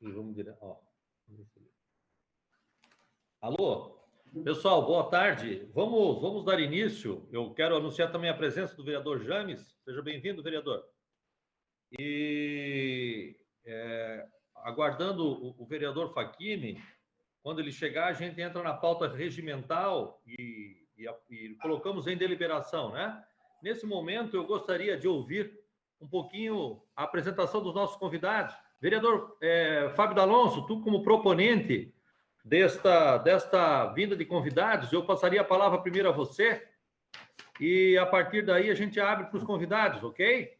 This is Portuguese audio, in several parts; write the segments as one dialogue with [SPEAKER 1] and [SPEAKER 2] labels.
[SPEAKER 1] E vamos direto. Ó. Alô? Pessoal, boa tarde. Vamos dar início. Eu quero anunciar também a presença do vereador James. Seja bem-vindo, vereador. E aguardando o vereador Facchini, quando ele chegar, a gente entra na pauta regimental e colocamos em deliberação, né? Nesse momento, eu gostaria de ouvir um pouquinho a apresentação dos nossos convidados. Vereador Fábio D'Alonso, tu como proponente desta vinda de convidados, eu passaria a palavra primeiro a você e, a partir daí, a gente abre para os convidados, ok?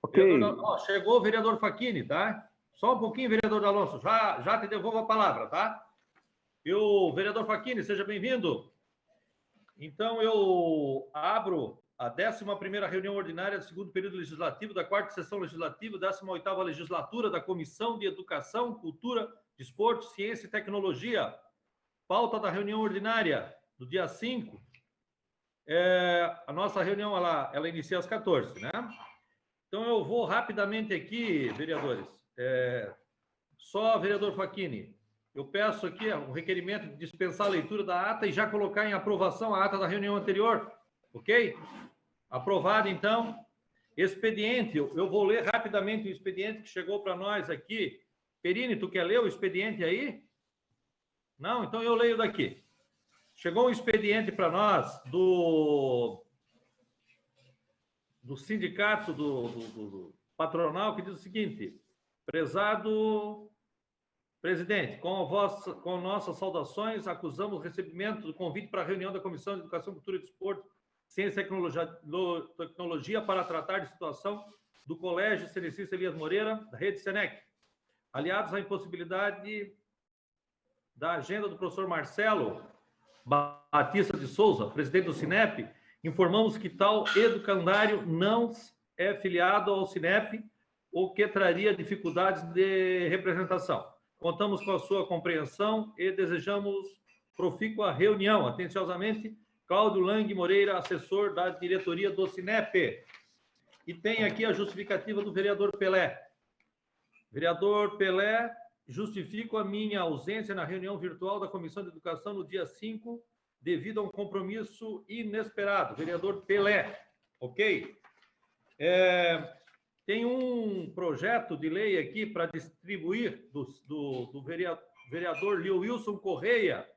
[SPEAKER 2] Ok.
[SPEAKER 1] Chegou o vereador Facchini, tá? Só um pouquinho, vereador D'Alonso, já te devolvo a palavra, tá? E o vereador Facchini, seja bem-vindo. Então, eu abro a 11ª reunião ordinária do segundo período legislativo da 4ª sessão legislativa, 18ª legislatura da Comissão de Educação, Cultura, Desporto, Ciência e Tecnologia. Pauta da reunião ordinária do dia 5. A nossa reunião, ela inicia às 14, né? Então, eu vou rapidamente aqui, vereadores. Só, vereador Facchini, eu peço aqui um requerimento de dispensar a leitura da ata e já colocar em aprovação a ata da reunião anterior, ok? Aprovado, então. Expediente, eu vou ler rapidamente o expediente que chegou para nós aqui. Perini, tu quer ler o expediente aí? Não? Então eu leio daqui. Chegou um expediente para nós do sindicato do patronal que diz o seguinte: prezado presidente, com nossas saudações, acusamos o recebimento do convite para a reunião da Comissão de Educação, Cultura e Desporto, Ciência e Tecnologia para tratar de situação do Colégio Cenicista Elias Moreira, da Rede Senec. Aliados à impossibilidade da agenda do professor Marcelo Batista de Souza, presidente do Cinep, informamos que tal educandário não é filiado ao Cinep, o que traria dificuldades de representação. Contamos com a sua compreensão e desejamos profícua reunião. Atenciosamente, Cláudio Lang Moreira, assessor da diretoria do Cinep. E tem aqui a justificativa do vereador Pelé. Vereador Pelé, justifico a minha ausência na reunião virtual da Comissão de Educação no dia 5, devido a um compromisso inesperado. Vereador Pelé, ok? Tem um projeto de lei aqui para distribuir do vereador Leo Wilson Correia,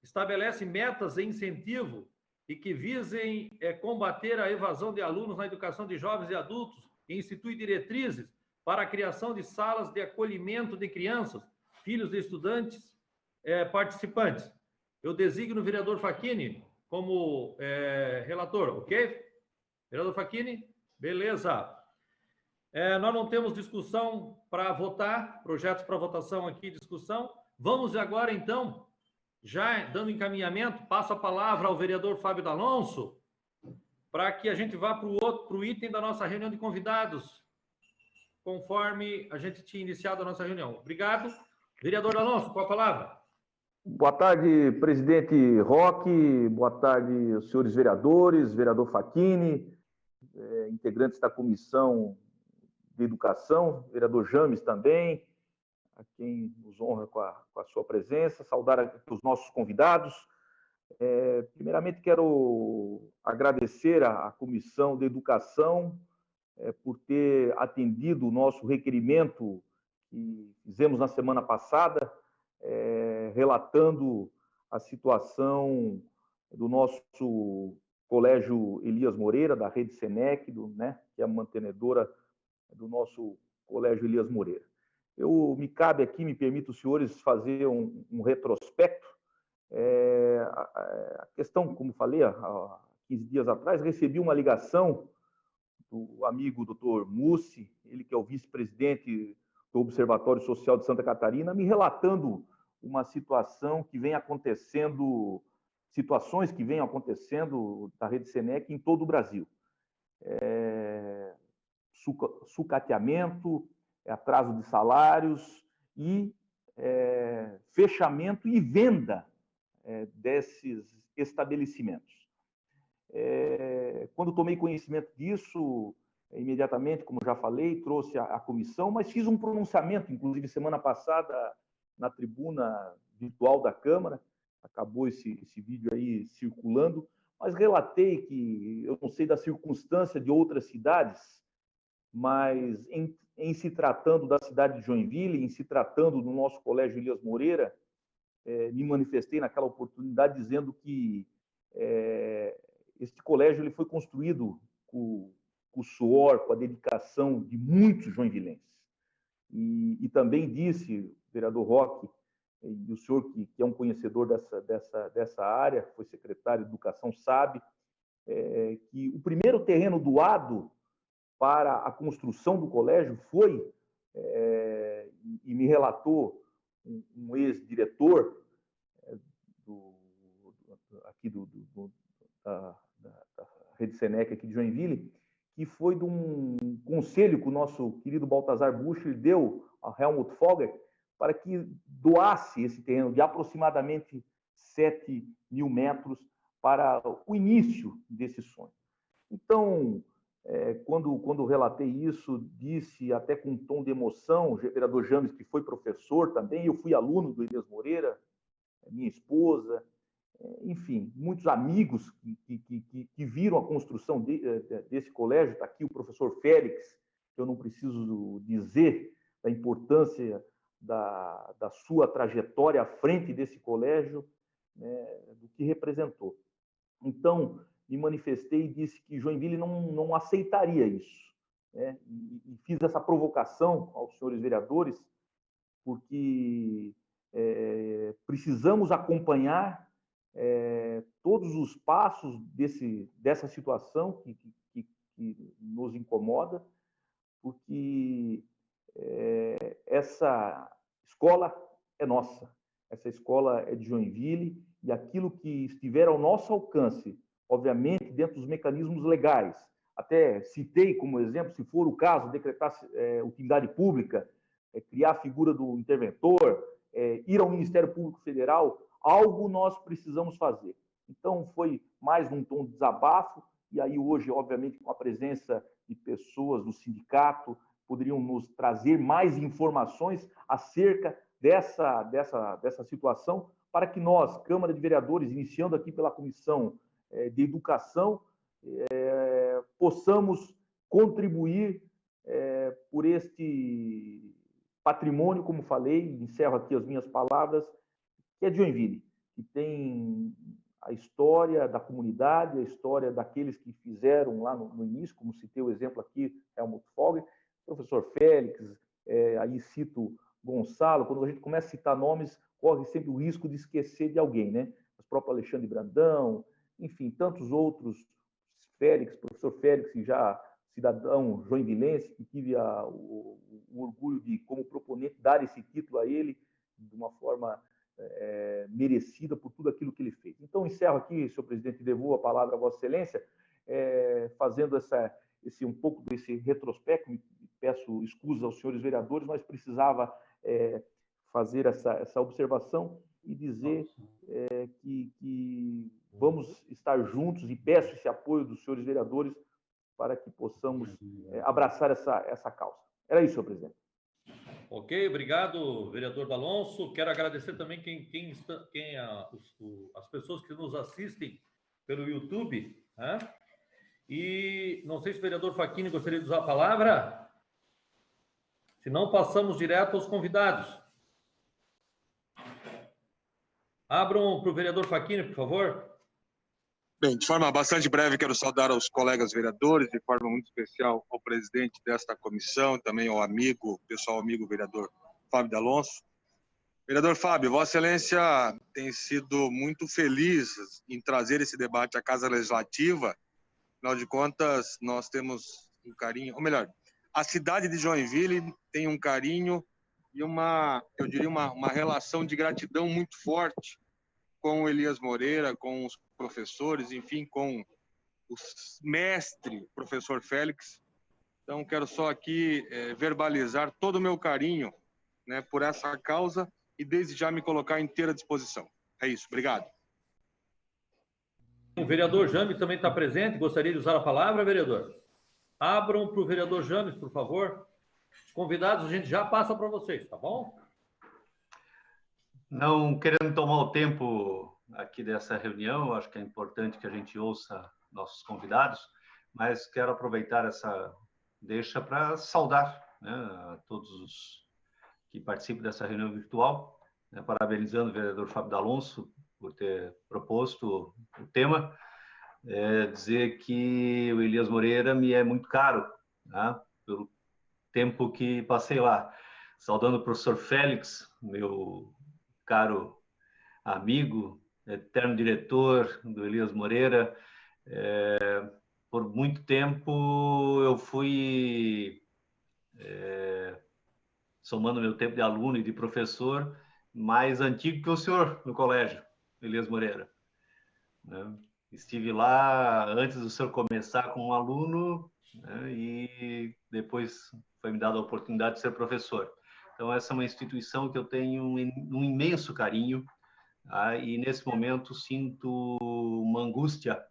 [SPEAKER 1] estabelece metas e incentivo e que visem combater a evasão de alunos na educação de jovens e adultos e institui diretrizes para a criação de salas de acolhimento de crianças, filhos de estudantes participantes. Eu designo o vereador Facchini como relator, ok? Vereador Facchini? Beleza. Nós não temos discussão para votar, projetos para votação aqui, discussão. Vamos agora, então, já dando encaminhamento, passo a palavra ao vereador Fábio D'Alonso, para que a gente vá para o item da nossa reunião de convidados, conforme a gente tinha iniciado a nossa reunião. Obrigado. Vereador D'Alonso, com a palavra.
[SPEAKER 2] Boa tarde, presidente Roque, boa tarde, senhores vereadores, vereador Facchini, integrantes da Comissão de Educação, vereador James também, a quem nos honra com a sua presença, saudar os nossos convidados. Primeiramente, quero agradecer à Comissão de Educação por ter atendido o nosso requerimento que fizemos na semana passada, relatando a situação do nosso Colégio Elias Moreira, da Rede Senec, que é a mantenedora do nosso Colégio Elias Moreira. Me cabe aqui, me permito, os senhores, fazer um retrospecto. A questão, como falei, há 15 dias atrás, recebi uma ligação do amigo Dr. Mussi, ele que é o vice-presidente do Observatório Social de Santa Catarina, me relatando uma situação que vem acontecendo, situações que vêm acontecendo da Rede Senec em todo o Brasil. Sucateamento, atraso de salários e fechamento e venda desses estabelecimentos. Quando tomei conhecimento disso, imediatamente, como já falei, trouxe a comissão, mas fiz um pronunciamento, inclusive semana passada, na tribuna virtual da Câmara, acabou esse vídeo aí circulando, mas relatei que, eu não sei da circunstância de outras cidades, mas em se tratando da cidade de Joinville, em se tratando do nosso Colégio Elias Moreira, me manifestei naquela oportunidade dizendo que este colégio ele foi construído com o suor, com a dedicação de muitos joinvilenses. E também disse, vereador Roque, e o senhor que é um conhecedor dessa área, foi secretário de Educação, sabe, que o primeiro terreno doado para a construção do colégio foi, e me relatou um ex-diretor aqui da Rede Senec aqui de Joinville, que foi de um conselho que o nosso querido Baltazar Busch deu a Helmut Fogger para que doasse esse terreno de aproximadamente 7.000 metros para o início desse sonho. Então, quando relatei isso, disse até com um tom de emoção, o vereador James, que foi professor também, eu fui aluno do Elias Moreira, minha esposa, enfim, muitos amigos que viram a construção desse colégio. Está aqui o professor Félix, que eu não preciso dizer da importância da sua trajetória à frente desse colégio, né, do que representou. Então, me manifestei e disse que Joinville não aceitaria isso, né? E fiz essa provocação aos senhores vereadores, porque precisamos acompanhar todos os passos dessa situação que nos incomoda, porque essa escola é nossa, essa escola é de Joinville, e aquilo que estiver ao nosso alcance, obviamente, dentro dos mecanismos legais, até citei como exemplo, se for o caso, decretar utilidade pública, criar a figura do interventor, ir ao Ministério Público Federal, algo nós precisamos fazer. Então, foi mais um tom de desabafo, e aí hoje, obviamente, com a presença de pessoas do sindicato, poderiam nos trazer mais informações acerca dessa situação, para que nós, Câmara de Vereadores, iniciando aqui pela Comissão de Educação, possamos contribuir por este patrimônio, como falei, encerro aqui as minhas palavras, que é de Joinville, que tem a história da comunidade, a história daqueles que fizeram lá no início, como citei o exemplo aqui, Helmut Fogger, professor Félix, aí cito Gonçalo. Quando a gente começa a citar nomes, corre sempre o risco de esquecer de alguém, né? O próprio Alexandre Brandão, enfim, tantos outros, Félix, professor Félix, já cidadão joinvilense, que tive o orgulho de, como proponente, dar esse título a ele de uma forma merecida por tudo aquilo que ele fez. Então, encerro aqui, senhor presidente, e devolvo a palavra a Vossa Excelência, fazendo um pouco desse retrospecto. Peço escusas aos senhores vereadores, mas precisava fazer essa observação e dizer que vamos estar juntos, e peço esse apoio dos senhores vereadores para que possamos abraçar essa causa. Era isso, senhor presidente.
[SPEAKER 1] Ok, obrigado, vereador D'Alonso. Quero agradecer também as pessoas que nos assistem pelo YouTube, né? E não sei se o vereador Facchini gostaria de usar a palavra. Se não, passamos direto aos convidados. Abram para o vereador Facchini, por favor.
[SPEAKER 3] Bem, de forma bastante breve, quero saudar aos colegas vereadores, de forma muito especial ao presidente desta comissão, também ao pessoal amigo vereador Fábio D'Alonso. Vereador Fábio, Vossa Excelência tem sido muito feliz em trazer esse debate à Casa Legislativa. Afinal de contas, nós temos um carinho, ou melhor, a cidade de Joinville tem um carinho e eu diria uma relação de gratidão muito forte com o Elias Moreira, com os professores, enfim, com o mestre, professor Félix. Então, quero só aqui verbalizar todo o meu carinho, né, por essa causa, e desde já me colocar à inteira disposição. É isso, obrigado.
[SPEAKER 1] O vereador Jambi também está presente, gostaria de usar a palavra, vereador? Abram para o vereador James, por favor. Os convidados, a gente já passa para vocês, tá bom?
[SPEAKER 4] Não querendo tomar o tempo aqui dessa reunião, acho que é importante que a gente ouça nossos convidados, mas quero aproveitar essa deixa para saudar, né, a todos os que participam dessa reunião virtual, né, parabenizando o vereador Fábio D'Alonso por ter proposto o tema, dizer que o Elias Moreira me é muito caro, né, pelo tempo que passei lá. Saudando o professor Félix, meu caro amigo, eterno diretor do Elias Moreira. Por muito tempo eu fui, somando meu tempo de aluno e de professor, mais antigo que o senhor no colégio, Elias Moreira, né? Estive lá antes do senhor começar como aluno, né, e depois foi me dada a oportunidade de ser professor. Então, essa é uma instituição que eu tenho um imenso carinho, tá? E nesse momento sinto uma angústia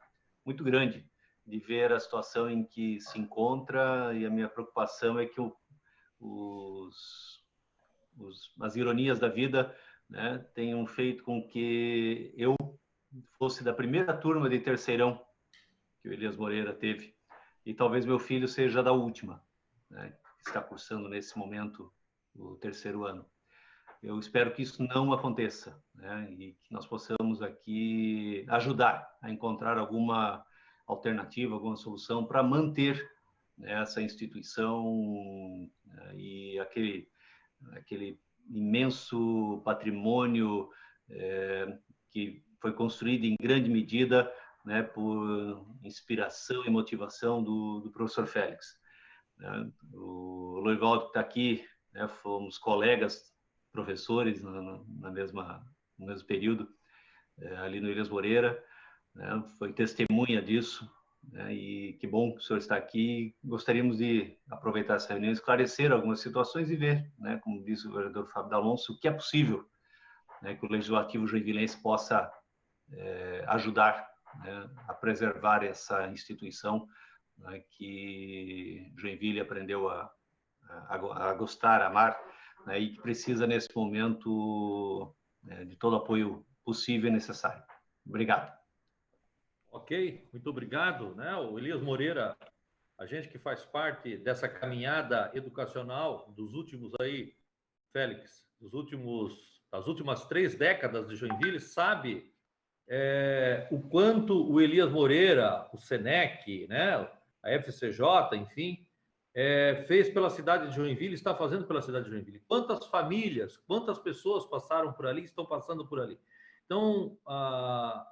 [SPEAKER 4] muito grande de ver a situação em que se encontra, e a minha preocupação é que as ironias da vida, né, tenham feito com que eu fosse da primeira turma de terceirão que o Elias Moreira teve, e talvez meu filho seja da última, né, que está cursando nesse momento o terceiro ano. Eu espero que isso não aconteça, né, e que nós possamos aqui ajudar a encontrar alguma alternativa, alguma solução para manter, né, essa instituição, né, e aquele imenso patrimônio que foi construído em grande medida, né, por inspiração e motivação do professor Félix, né? O Loivaldo que está aqui, né, fomos colegas, professores no mesmo período, ali no Elias Moreira, né, foi testemunha disso, né, e que bom que o senhor está aqui. Gostaríamos de aproveitar essa reunião, esclarecer algumas situações e ver, né, como disse o vereador Fábio D'Alonso, o que é possível, né, que o Legislativo joinvilense possa ajudar, né, a preservar essa instituição, né, que Joinville aprendeu a gostar, a amar, né, e que precisa, nesse momento, de todo o apoio possível e necessário. Obrigado.
[SPEAKER 1] Ok, muito obrigado, né? O Elias Moreira, a gente que faz parte dessa caminhada educacional dos últimos aí, Félix, das últimas 3 décadas de Joinville, sabe o quanto o Elias Moreira, o Senec, né, a FCJ, enfim, fez pela cidade de Joinville, está fazendo pela cidade de Joinville. Quantas famílias, quantas pessoas passaram por ali, estão passando por ali. Então,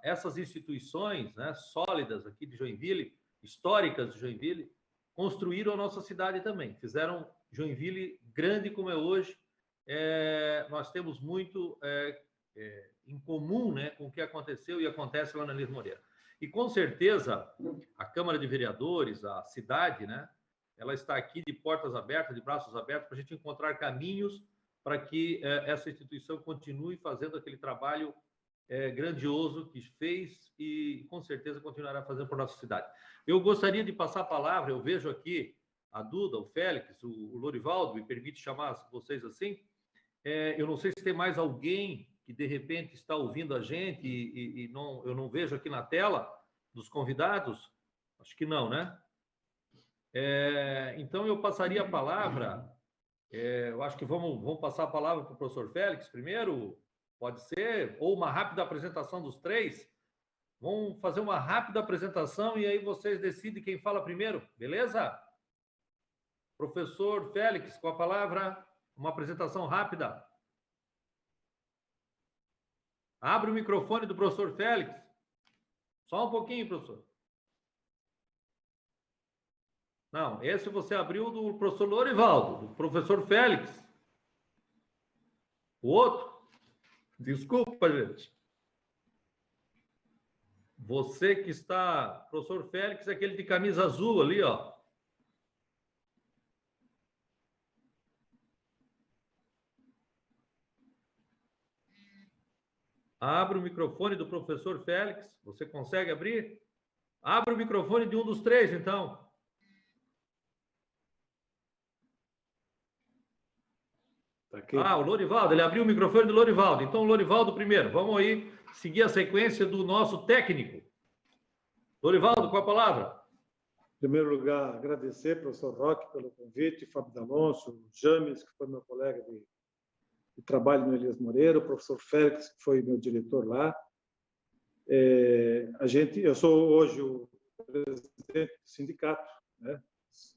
[SPEAKER 1] essas instituições, né, sólidas aqui de Joinville, históricas de Joinville, construíram a nossa cidade também, fizeram Joinville grande como é hoje. Nós temos muito em comum, né, com o que aconteceu e acontece lá na Elias Moreira. E com certeza a Câmara de Vereadores, a cidade, né, ela está aqui de portas abertas, de braços abertos, para a gente encontrar caminhos para que essa instituição continue fazendo aquele trabalho grandioso que fez e com certeza continuará fazendo por nossa cidade. Eu gostaria de passar a palavra, eu vejo aqui a Duda, o Félix, o Lorivaldo, me permite chamar vocês assim. Eu não sei se tem mais alguém que de repente está ouvindo a gente e não, eu não vejo aqui na tela dos convidados. Acho que não, né? Então eu passaria a palavra. Eu acho que vamos passar a palavra para o professor Félix primeiro, pode ser, ou uma rápida apresentação dos 3. Vamos fazer uma rápida apresentação e aí vocês decidem quem fala primeiro, beleza? Professor Félix, com a palavra, uma apresentação rápida. Abre o microfone do professor Félix. Só um pouquinho, professor. Não, esse você abriu do professor Lorivaldo, do professor Félix. O outro? Desculpa, gente. Você que está... Professor Félix é aquele de camisa azul ali, ó. Abre o microfone do professor Félix. Você consegue abrir? Abre o microfone de um dos 3, então.
[SPEAKER 5] Ok.
[SPEAKER 1] Ah, o Lorivaldo, ele abriu o microfone do Lorivaldo. Então, o Lorivaldo primeiro. Vamos aí seguir a sequência do nosso técnico. Lorivaldo, com a palavra.
[SPEAKER 5] Em primeiro lugar, agradecer, professor Roque, pelo convite, Fábio D'Alonso, James, que foi meu colega de trabalho no Elias Moreira, o professor Félix, que foi meu diretor lá. Eu sou hoje o presidente do sindicato, né,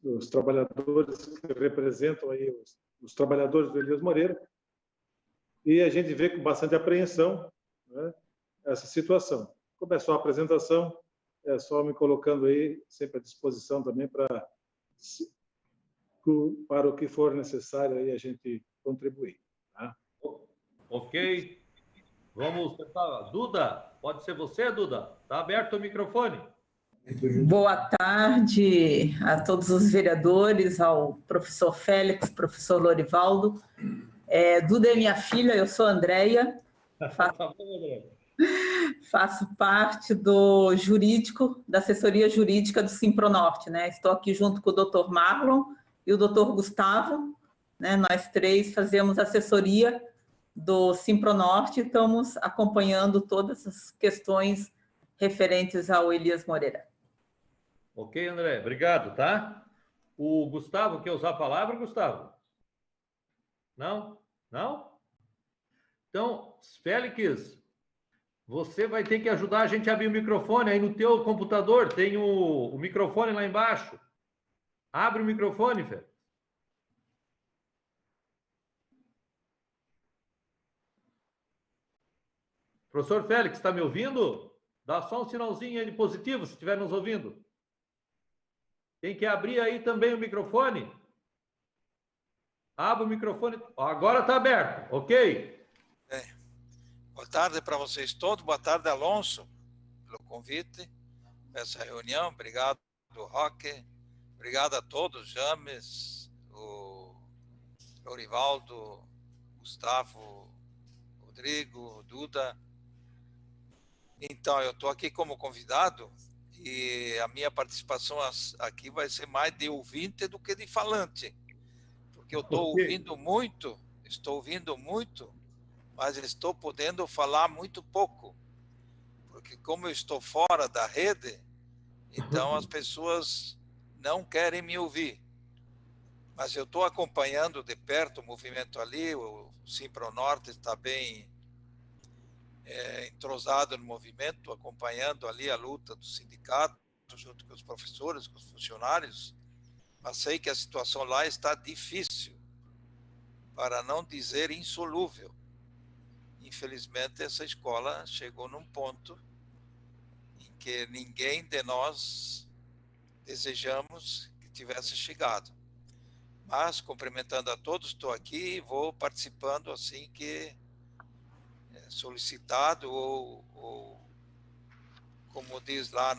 [SPEAKER 5] dos trabalhadores que representam aí os trabalhadores do Elias Moreira, e a gente vê com bastante apreensão, né, essa situação. Começou a apresentação, é só me colocando aí sempre à disposição também para o que for necessário aí a gente contribuir. Tá?
[SPEAKER 1] Ok. Vamos tentar. Duda, pode ser você, Duda? Está aberto o microfone.
[SPEAKER 6] Boa tarde a todos os vereadores, ao professor Félix, professor Lorivaldo. Duda é minha filha, eu sou a Andréia. Faço parte do jurídico, da assessoria jurídica do Simpronorte, né? Estou aqui junto com o doutor Marlon e o doutor Gustavo, né? Nós três fazemos assessoria do Simpronorte e estamos acompanhando todas as questões referentes ao Elias Moreira.
[SPEAKER 1] Ok, André, obrigado, tá? O Gustavo quer usar a palavra, Gustavo? Não? Não? Então, Félix, você vai ter que ajudar a gente a abrir o microfone. Aí no teu computador tem o microfone lá embaixo. Abre o microfone, Félix. Professor Félix, está me ouvindo? Dá só um sinalzinho aí de positivo, se estiver nos ouvindo. Tem que abrir aí também o microfone. Abre o microfone. Agora está aberto, ok?
[SPEAKER 7] Boa tarde para vocês todos. Boa tarde, Alonso, pelo convite para essa reunião. Obrigado, Roque. Obrigado a todos, James, o Lorivaldo, Gustavo, Rodrigo, Duda. Então, eu estou aqui como convidado e a minha participação aqui vai ser mais de ouvinte do que de falante, porque eu estou ouvindo muito, mas estou podendo falar muito pouco, porque como eu estou fora da rede, então as pessoas não querem me ouvir. Mas eu estou acompanhando de perto o movimento ali, o Simpronorte está bem entrosado no movimento, acompanhando ali a luta do sindicato, junto com os professores, com os funcionários, mas sei que a situação lá está difícil, para não dizer insolúvel. Infelizmente, essa escola chegou num ponto em que ninguém de nós desejamos que tivesse chegado. Mas, cumprimentando a todos, estou aqui e vou participando assim que solicitado ou como diz lá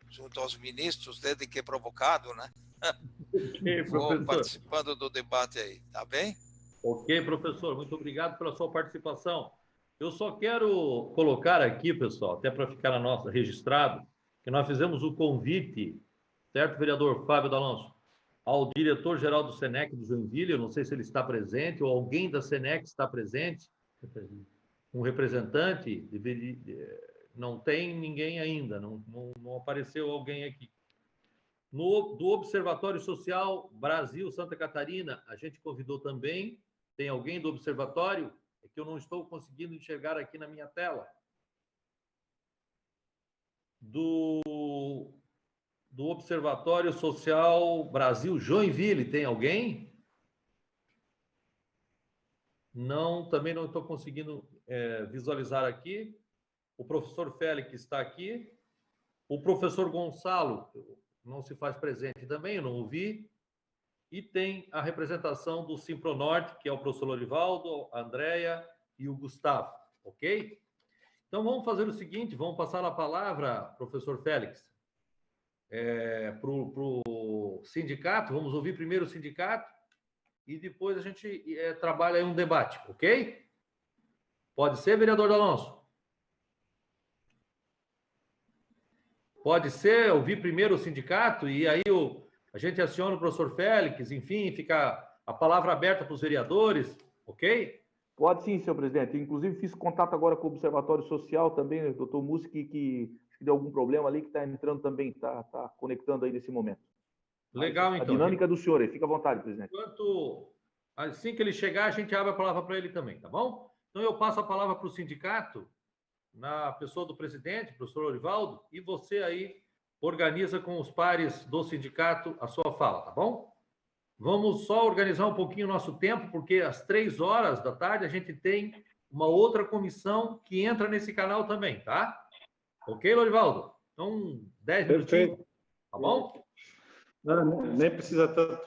[SPEAKER 7] junto aos ministros, desde que provocado, né?
[SPEAKER 1] Ok,
[SPEAKER 7] vou
[SPEAKER 1] professor.
[SPEAKER 7] participando do debate aí, tá bem?
[SPEAKER 1] Ok, professor, muito obrigado pela sua participação. Eu só quero colocar aqui, pessoal, até para ficar na nossa registrado, que nós fizemos o convite, certo, vereador Fábio D'Alonso, ao diretor-geral do SENEC de Joinville, eu não sei se ele está presente, ou alguém da SENEC está presente, um representante, não tem ninguém ainda, não apareceu alguém aqui. Do Observatório Social Brasil Santa Catarina, a gente convidou também. Tem alguém do observatório? É que eu não estou conseguindo enxergar aqui na minha tela. Do Observatório Social Brasil Joinville, tem alguém? Não, também não estou conseguindo visualizar aqui. O professor Félix está aqui. O professor Gonçalo não se faz presente também, eu não ouvi. E tem a representação do Simpronorte, que é o professor Lorivaldo, a Andréia e o Gustavo, ok? Então, vamos fazer o seguinte, vamos passar a palavra, professor Félix, para o sindicato, vamos ouvir primeiro o sindicato e depois a gente trabalha aí um debate, ok? Pode ser, vereador D'Alonso? Pode ser, ouvir primeiro o sindicato e aí a gente aciona o professor Félix, enfim, fica a palavra aberta para os vereadores, ok?
[SPEAKER 2] Pode sim, senhor presidente. Inclusive, fiz contato agora com o Observatório Social também, o doutor Mussi, que deu algum problema ali, que está entrando também, está conectando aí nesse momento.
[SPEAKER 1] Legal,
[SPEAKER 2] Mas
[SPEAKER 1] então.
[SPEAKER 2] A dinâmica do senhor aí, fica à vontade, presidente.
[SPEAKER 1] Assim que ele chegar, a gente abre a palavra para ele também, tá bom? Então, eu passo a palavra para o sindicato, na pessoa do presidente, professor Orivaldo, e você aí organiza com os pares do sindicato a sua fala, tá bom? Vamos só organizar um pouquinho o nosso tempo, porque às 15h a gente tem uma outra comissão que entra nesse canal também, tá? Ok, Lorivaldo? Então, 10 minutinhos, tá bom?
[SPEAKER 5] Não, nem precisa tanto.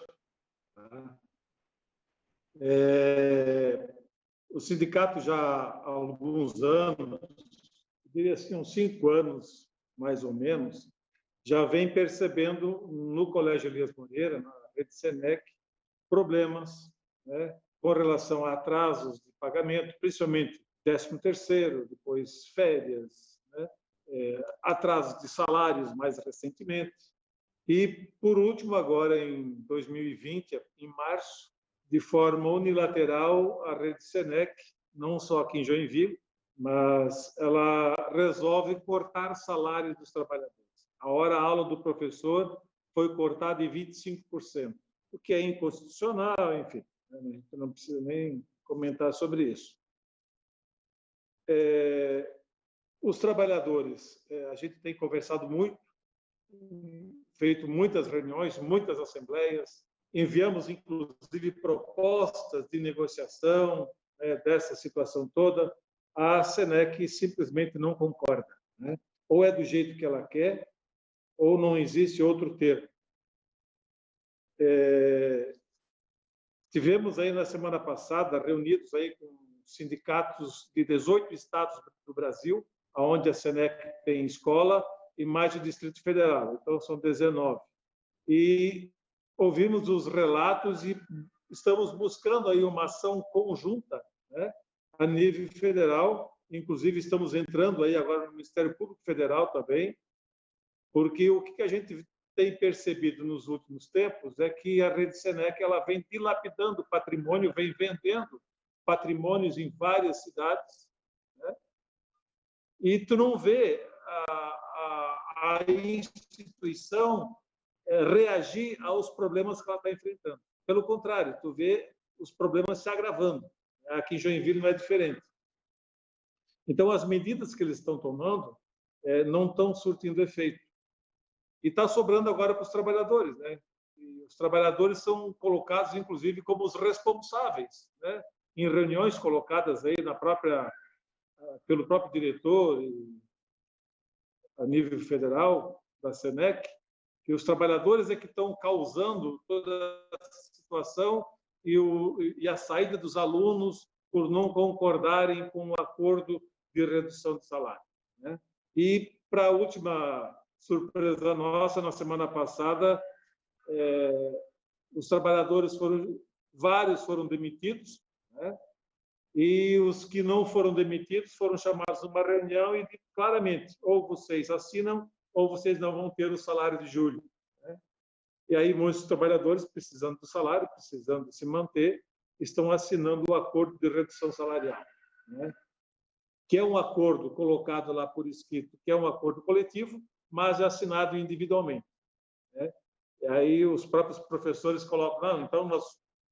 [SPEAKER 5] O sindicato já há alguns anos, eu diria assim, uns 5 anos, mais ou menos, já vem percebendo no Colégio Elias Moreira, na rede Senec, problemas, né, com relação a atrasos de pagamento, principalmente 13º, depois férias, né, atrasos de salários mais recentemente. E, por último, agora em 2020, em março, de forma unilateral, a rede Senec, não só aqui em Joinville, mas ela resolve cortar salários dos trabalhadores. A hora-aula do professor foi cortada em 25%, o que é inconstitucional, enfim, a gente não precisa nem comentar sobre isso. Os trabalhadores, a gente tem conversado muito, feito muitas reuniões, muitas assembleias, enviamos, inclusive, propostas de negociação, né, dessa situação toda. A Senec simplesmente não concorda, né? Ou é do jeito que ela quer, ou não existe outro termo. Tivemos aí na semana passada reunidos aí com sindicatos de 18 estados do Brasil, onde a Senec tem escola, e mais o Distrito Federal, então são 19. E ouvimos os relatos e estamos buscando aí uma ação conjunta, né, a nível federal, inclusive estamos entrando aí agora no Ministério Público Federal também, porque o que a gente tem percebido nos últimos tempos é que a rede Senec ela vem dilapidando patrimônio, vem vendendo patrimônios em várias cidades, né, e tu não vê a instituição reagir aos problemas que ela está enfrentando. Pelo contrário, tu vê os problemas se agravando. Aqui em Joinville não é diferente. Então, as medidas que eles estão tomando não estão surtindo efeito. E está sobrando agora para os trabalhadores, né? E os trabalhadores são colocados, inclusive, como os responsáveis, né? Em reuniões colocadas aí pelo próprio diretor a nível federal da Senec, que os trabalhadores é que estão causando toda essa situação e a saída dos alunos por não concordarem com o acordo de redução de salário, né? E, para a última surpresa nossa, na semana passada, os trabalhadores vários foram demitidos, né? E os que não foram demitidos foram chamados a uma reunião e dito claramente, ou vocês assinam ou vocês não vão ter o salário de julho, né? E aí muitos trabalhadores, precisando do salário, precisando de se manter, estão assinando o acordo de redução salarial, né? Que é um acordo colocado lá por escrito, que é um acordo coletivo, mas é assinado individualmente, né? E aí os próprios professores colocam, não, então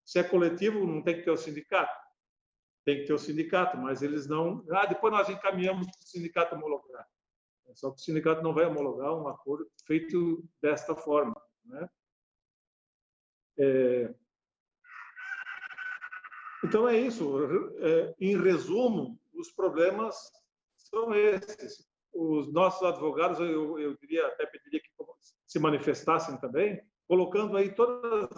[SPEAKER 5] se é coletivo, não tem que ter o sindicato. Tem que ter o sindicato, mas eles não... depois nós encaminhamos para o sindicato homologar. Só que o sindicato não vai homologar um acordo feito desta forma, né? Então, é isso. Em resumo, os problemas são esses. Os nossos advogados, eu diria, até pediria que se manifestassem também, colocando aí todos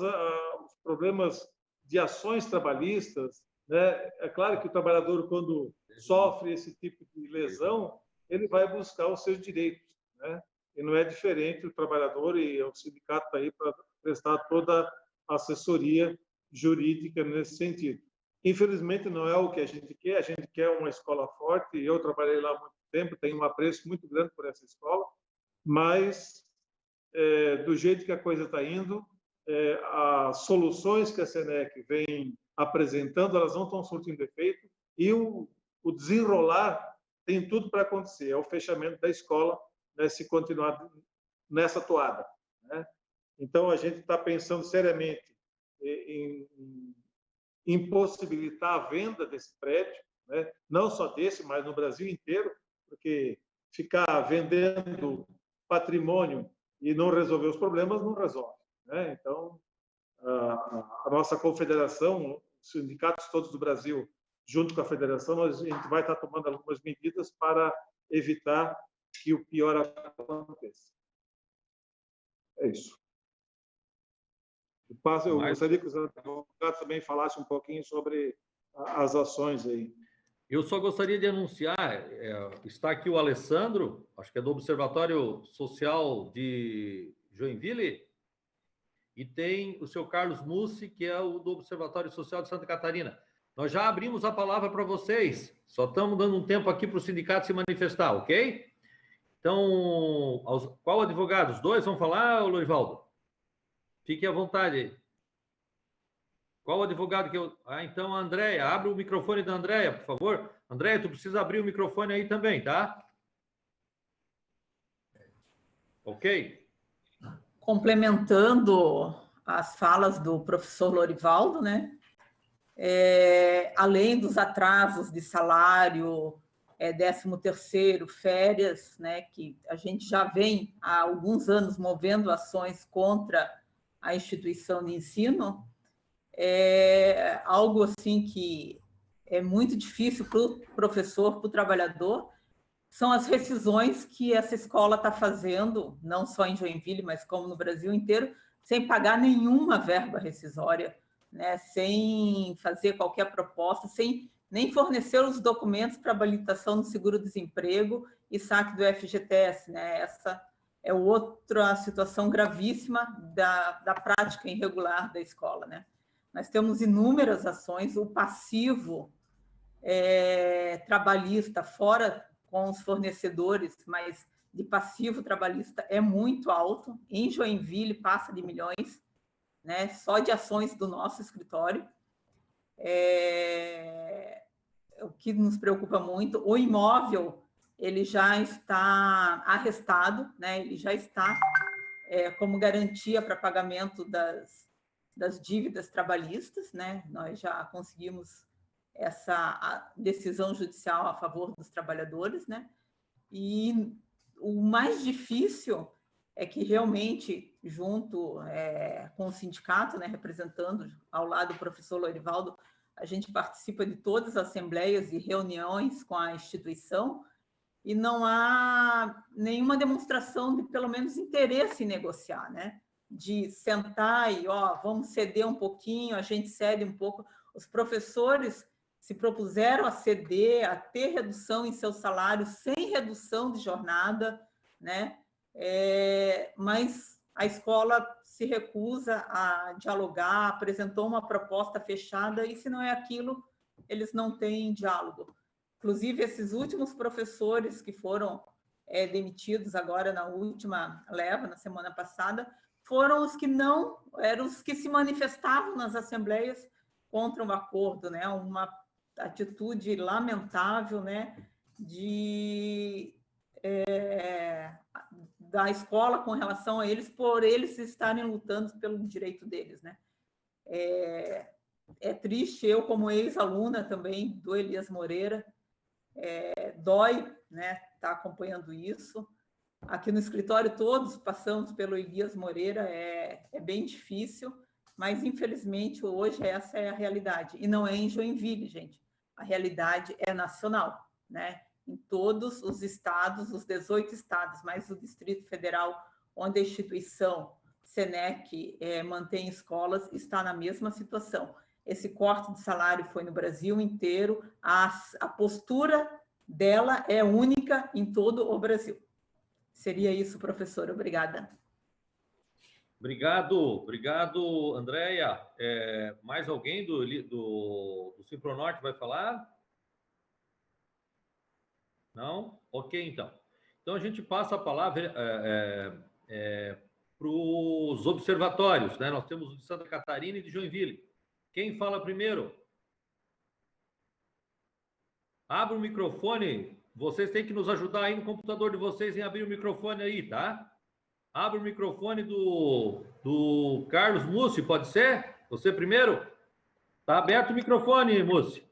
[SPEAKER 5] os problemas de ações trabalhistas, né? É claro que o trabalhador, quando sofre esse tipo de lesão, ele vai buscar os seus direitos, né? E não é diferente o trabalhador e o sindicato está aí para prestar toda a assessoria jurídica nesse sentido. Infelizmente, não é o que a gente quer uma escola forte, eu trabalhei lá há muito tempo, tenho um apreço muito grande por essa escola, mas do jeito que a coisa está indo, as soluções que a SENEC vem apresentando, elas não estão surtindo efeito, e o desenrolar tem tudo para acontecer, é o fechamento da escola, né, se continuar nessa toada, né? Então, a gente está pensando seriamente em impossibilitar a venda desse prédio, né? Não só desse, mas no Brasil inteiro, porque ficar vendendo patrimônio e não resolver os problemas não resolve, né? Então, a nossa confederação, os sindicatos todos do Brasil, junto com a federação, a gente vai estar tomando algumas medidas para evitar que o pior aconteça. É isso. Eu gostaria que os advogados também falassem um pouquinho sobre as ações aí.
[SPEAKER 1] Eu só gostaria de anunciar, está aqui o Alessandro, acho que é do Observatório Social de Joinville, e tem o seu Carlos Mussi, que é o do Observatório Social de Santa Catarina. Nós já abrimos a palavra para vocês, só estamos dando um tempo aqui para o sindicato se manifestar, ok? Então, qual advogado? Os dois vão falar, Loivaldo? Fique à vontade aí. Qual advogado que eu... então, a Andréia. Abre o microfone da Andréia, por favor. Andréia, tu precisa abrir o microfone aí também, tá? Ok?
[SPEAKER 6] Complementando as falas do professor Lorivaldo, né? Além dos atrasos de salário, 13º, férias, né? Que a gente já vem há alguns anos movendo ações contra a instituição de ensino, algo assim que é muito difícil para o professor, para o trabalhador, são as rescisões que essa escola está fazendo, não só em Joinville, mas como no Brasil inteiro, sem pagar nenhuma verba rescisória, né? Sem fazer qualquer proposta, sem nem fornecer os documentos para habilitação do seguro-desemprego e saque do FGTS, né? Essa é outra situação gravíssima da prática irregular da escola, né? Nós temos inúmeras ações, o passivo trabalhista, fora com os fornecedores, mas de passivo trabalhista é muito alto. Em Joinville passa de milhões, né? Só de ações do nosso escritório. O que nos preocupa muito, o imóvel ele já está arrestado, né? Ele já está como garantia para pagamento das dívidas trabalhistas, né? Nós já conseguimos essa decisão judicial a favor dos trabalhadores, né? E o mais difícil é que realmente, junto com o sindicato, né, representando ao lado do professor Lorivaldo, a gente participa de todas as assembleias e reuniões com a instituição e não há nenhuma demonstração de, pelo menos, interesse em negociar, né? De sentar e, vamos ceder um pouquinho, a gente cede um pouco. Os professores se propuseram a ceder, a ter redução em seu salário, sem redução de jornada, né? Mas a escola se recusa a dialogar, apresentou uma proposta fechada, e se não é aquilo, eles não têm diálogo. Inclusive, esses últimos professores que foram demitidos agora na última leva, na semana passada, foram os que não, eram os que se manifestavam nas assembleias contra um acordo, né? Uma atitude lamentável, né? Da escola com relação a eles, por eles estarem lutando pelo direito deles, né? É triste, eu como ex-aluna também do Elias Moreira, dói, né? Tá acompanhando isso. Aqui no escritório todos passamos pelo Elias Moreira, é bem difícil, mas infelizmente hoje essa é a realidade. E não é em Joinville, gente. A realidade é nacional, né? Em todos os estados, os 18 estados, mais o Distrito Federal, onde a instituição SENEC mantém escolas, está na mesma situação. Esse corte de salário foi no Brasil inteiro, a postura dela é única em todo o Brasil. Seria isso, professora. Obrigada.
[SPEAKER 1] Obrigado, Andréia. Mais alguém do Simpronorte vai falar? Não? Ok, então. Então, a gente passa a palavra para os observatórios, né? Nós temos o de Santa Catarina e de Joinville. Quem fala primeiro? Abre o microfone. Vocês têm que nos ajudar aí no computador de vocês em abrir o microfone aí, tá? Abre o microfone do Carlos Mussi, pode ser? Você primeiro? Está aberto o microfone, Mussi.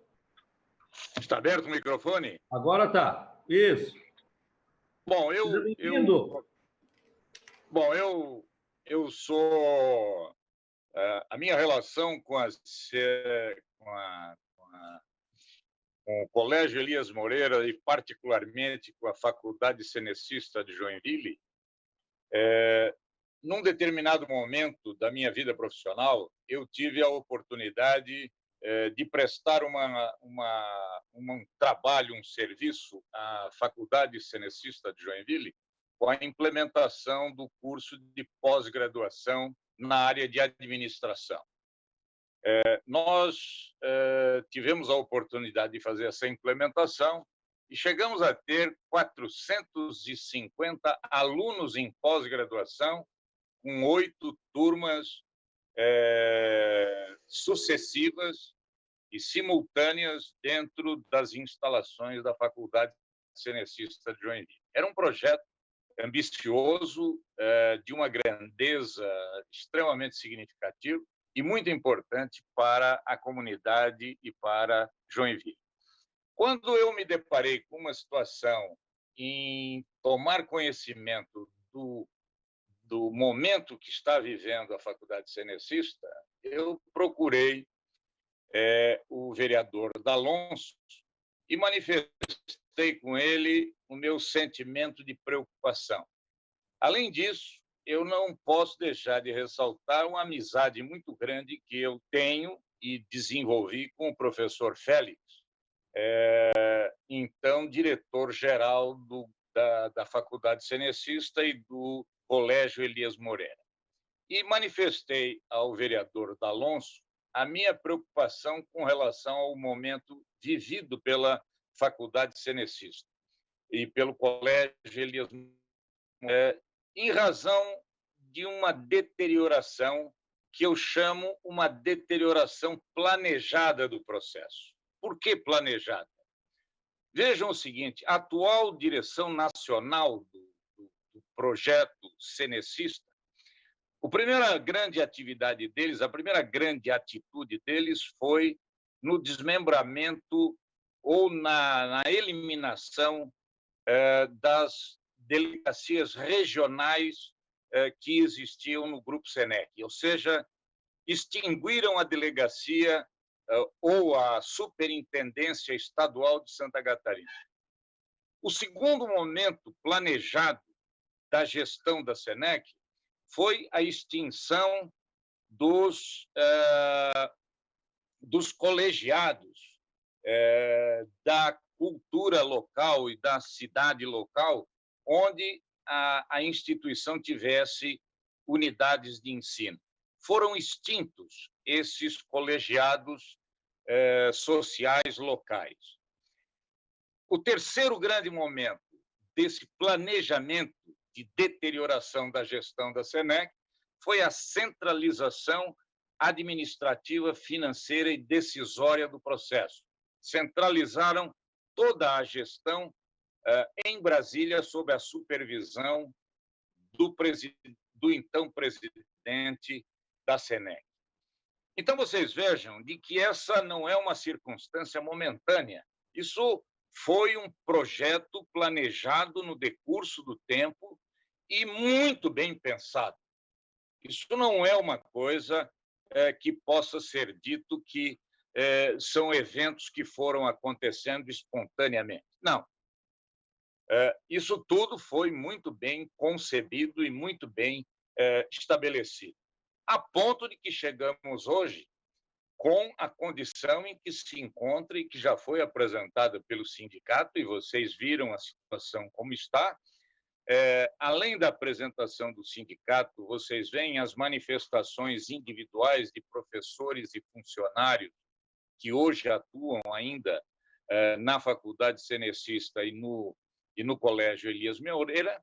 [SPEAKER 8] Está aberto o microfone?
[SPEAKER 1] Agora está. Isso.
[SPEAKER 8] Bom,
[SPEAKER 1] Seja bem-vindo.
[SPEAKER 8] eu sou... a minha relação com o Colégio Elias Moreira e, particularmente, com a Faculdade Cenecista de Joinville, num determinado momento da minha vida profissional, eu tive a oportunidade de prestar um trabalho, um serviço à Faculdade Cenecista de Joinville com a implementação do curso de pós-graduação na área de administração. Nós tivemos a oportunidade de fazer essa implementação e chegamos a ter 450 alunos em pós-graduação, com 8 turmas sucessivas e simultâneas dentro das instalações da Faculdade Cenecista de Joinville. Era um projeto ambicioso, de uma grandeza extremamente significativa e muito importante para a comunidade e para Joinville. Quando eu me deparei com uma situação em tomar conhecimento do momento que está vivendo a Faculdade Cenecista, eu procurei o vereador D'Alonso e manifestei com ele o meu sentimento de preocupação. Além disso, eu não posso deixar de ressaltar uma amizade muito grande que eu tenho e desenvolvi com o professor Félix, então diretor-geral da Faculdade Cenecista e do Colégio Elias Moreira. E manifestei ao vereador D'Alonso a minha preocupação com relação ao momento vivido pela Faculdade Cenecista e pelo Colégio Elias Moreira, em razão de uma deterioração que eu chamo uma deterioração planejada do processo. Por que planejada? Vejam o seguinte, a atual direção nacional do projeto cenecista, a primeira grande atividade deles, a primeira grande atitude deles foi no desmembramento ou na eliminação das delegacias regionais que existiam no Grupo Senec, ou seja, extinguiram a delegacia ou a Superintendência Estadual de Santa Catarina. O segundo momento planejado da gestão da Senec foi a extinção dos colegiados da cultura local e da cidade local, onde a instituição tivesse unidades de ensino. Foram extintos esses colegiados sociais locais. O terceiro grande momento desse planejamento de deterioração da gestão da Senec foi a centralização administrativa, financeira e decisória do processo. Centralizaram toda a gestão em Brasília sob a supervisão do então presidente da Senec. Então, vocês vejam de que essa não é uma circunstância momentânea. Isso foi um projeto planejado no decurso do tempo e muito bem pensado. Isso não é uma coisa que possa ser dito que são eventos que foram acontecendo espontaneamente. Não. Isso tudo foi muito bem concebido e muito bem estabelecido, a ponto de que chegamos hoje com a condição em que se encontra e que já foi apresentada pelo sindicato, e vocês viram a situação como está. Além da apresentação do sindicato, vocês veem as manifestações individuais de professores e funcionários que hoje atuam ainda na Faculdade Cenecista e no Colégio Elias Moreira,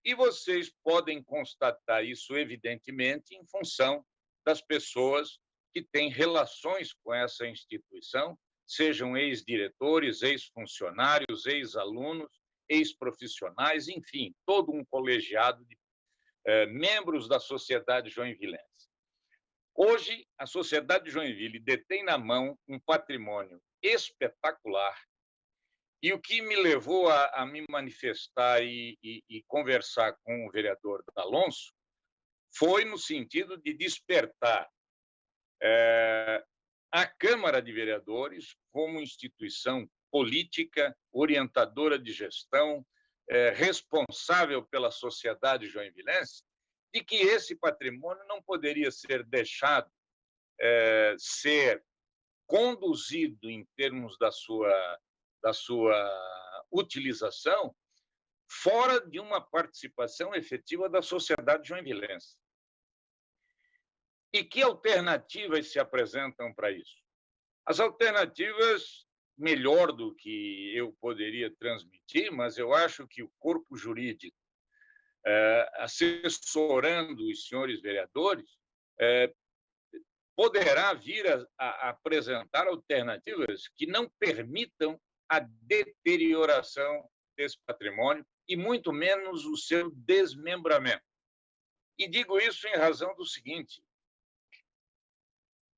[SPEAKER 8] E vocês podem constatar isso, evidentemente, em função das pessoas que têm relações com essa instituição, sejam ex-diretores, ex-funcionários, ex-alunos, ex-profissionais, enfim, todo um colegiado de membros da sociedade joinvilense. Hoje, a sociedade de Joinville detém na mão um patrimônio espetacular, e o que me levou a me manifestar e conversar com o vereador D'Alonso foi no sentido de despertar a Câmara de Vereadores como instituição política, orientadora de gestão, responsável pela sociedade joinvilense, e que esse patrimônio não poderia ser deixado ser conduzido em termos da sua utilização fora de uma participação efetiva da sociedade joinvilense. E que alternativas se apresentam para isso? As alternativas, melhor do que eu poderia transmitir, mas eu acho que o corpo jurídico, assessorando os senhores vereadores, poderá vir a apresentar alternativas que não permitam a deterioração desse patrimônio e muito menos o seu desmembramento. E digo isso em razão do seguinte: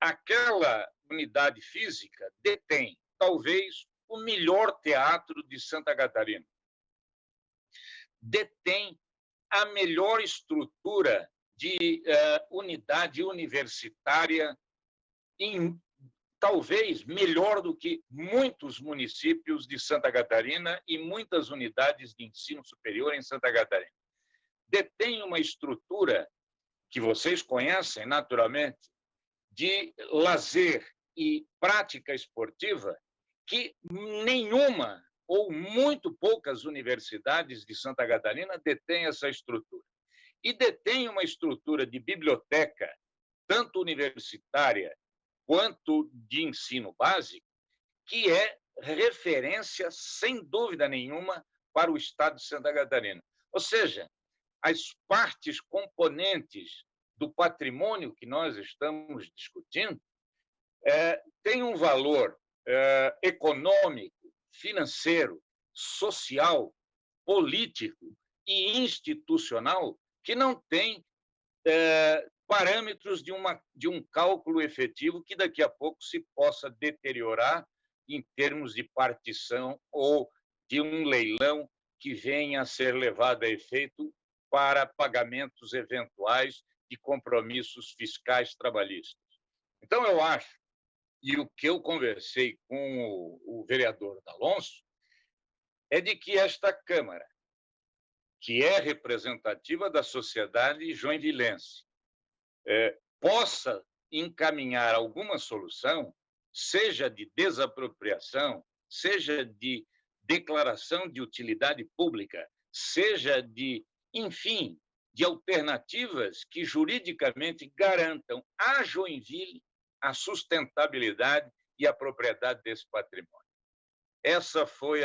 [SPEAKER 8] aquela unidade física detém, talvez, o melhor teatro de Santa Catarina. Detém a melhor estrutura de unidade universitária, talvez melhor do que muitos municípios de Santa Catarina e muitas unidades de ensino superior em Santa Catarina. Detém uma estrutura que vocês conhecem, naturalmente, de lazer e prática esportiva, que nenhuma ou muito poucas universidades de Santa Catarina detêm essa estrutura. E detém uma estrutura de biblioteca, tanto universitária quanto de ensino básico, que é referência, sem dúvida nenhuma, para o Estado de Santa Catarina. Ou seja, as partes componentes do patrimônio que nós estamos discutindo têm um valor econômico, financeiro, social, político e institucional que não tem parâmetros de um cálculo efetivo que daqui a pouco se possa deteriorar em termos de partição ou de um leilão que venha a ser levado a efeito para pagamentos eventuais de compromissos fiscais trabalhistas. Então, eu acho, e o que eu conversei com o vereador D'Alonso, é de que esta Câmara, que é representativa da sociedade joinvilense, possa encaminhar alguma solução, seja de desapropriação, seja de declaração de utilidade pública, seja de, enfim, de alternativas que juridicamente garantam a Joinville a sustentabilidade e a propriedade desse patrimônio. Essa foi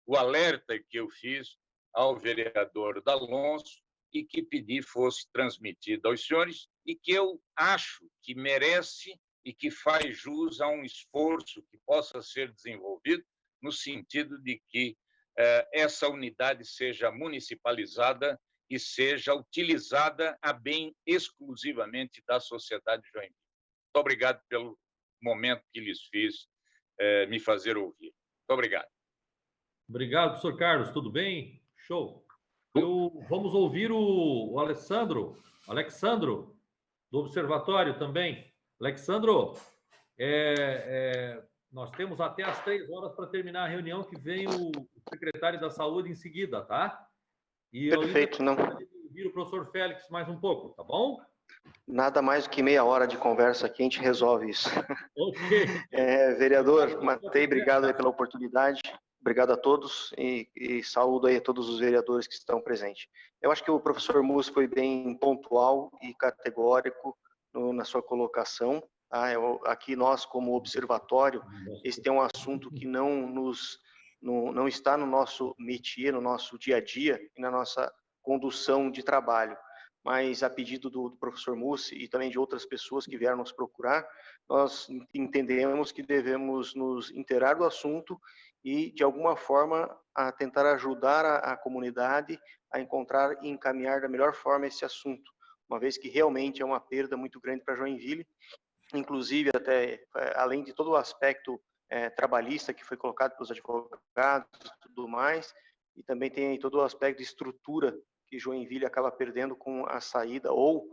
[SPEAKER 8] o alerta que eu fiz ao vereador D'Alonso e que pedi fosse transmitido aos senhores e que eu acho que merece e que faz jus a um esforço que possa ser desenvolvido no sentido de que essa unidade seja municipalizada e seja utilizada a bem exclusivamente da sociedade joinville. Muito obrigado pelo momento que lhes fiz me fazer ouvir. Muito obrigado.
[SPEAKER 1] Obrigado, professor Carlos. Tudo bem? Show. Vamos ouvir o Alexandro, do Observatório também. Alexandro, nós temos até às 3h para terminar a reunião, que vem o secretário da Saúde em seguida, tá? E
[SPEAKER 9] perfeito, não.
[SPEAKER 1] Ouvir o professor Félix mais um pouco, tá bom?
[SPEAKER 9] Nada mais do que meia hora de conversa aqui, a gente resolve isso.
[SPEAKER 1] Ok.
[SPEAKER 9] Vereador Matei, obrigado aí pela oportunidade. Obrigado a todos e saúdo aí a todos os vereadores que estão presentes. Eu acho que o professor Musso foi bem pontual e categórico na sua colocação. Tá? Aqui nós, como observatório, esse é um assunto que não está no nosso métier, no nosso dia a dia e na nossa condução de trabalho. Mas, a pedido do professor Mussi e também de outras pessoas que vieram nos procurar, nós entendemos que devemos nos inteirar do assunto e, de alguma forma, a tentar ajudar a comunidade a encontrar e encaminhar da melhor forma esse assunto, uma vez que realmente é uma perda muito grande para Joinville, inclusive até além de todo o aspecto trabalhista que foi colocado pelos advogados e tudo mais, e também tem todo o aspecto de estrutura que Joinville acaba perdendo com a saída ou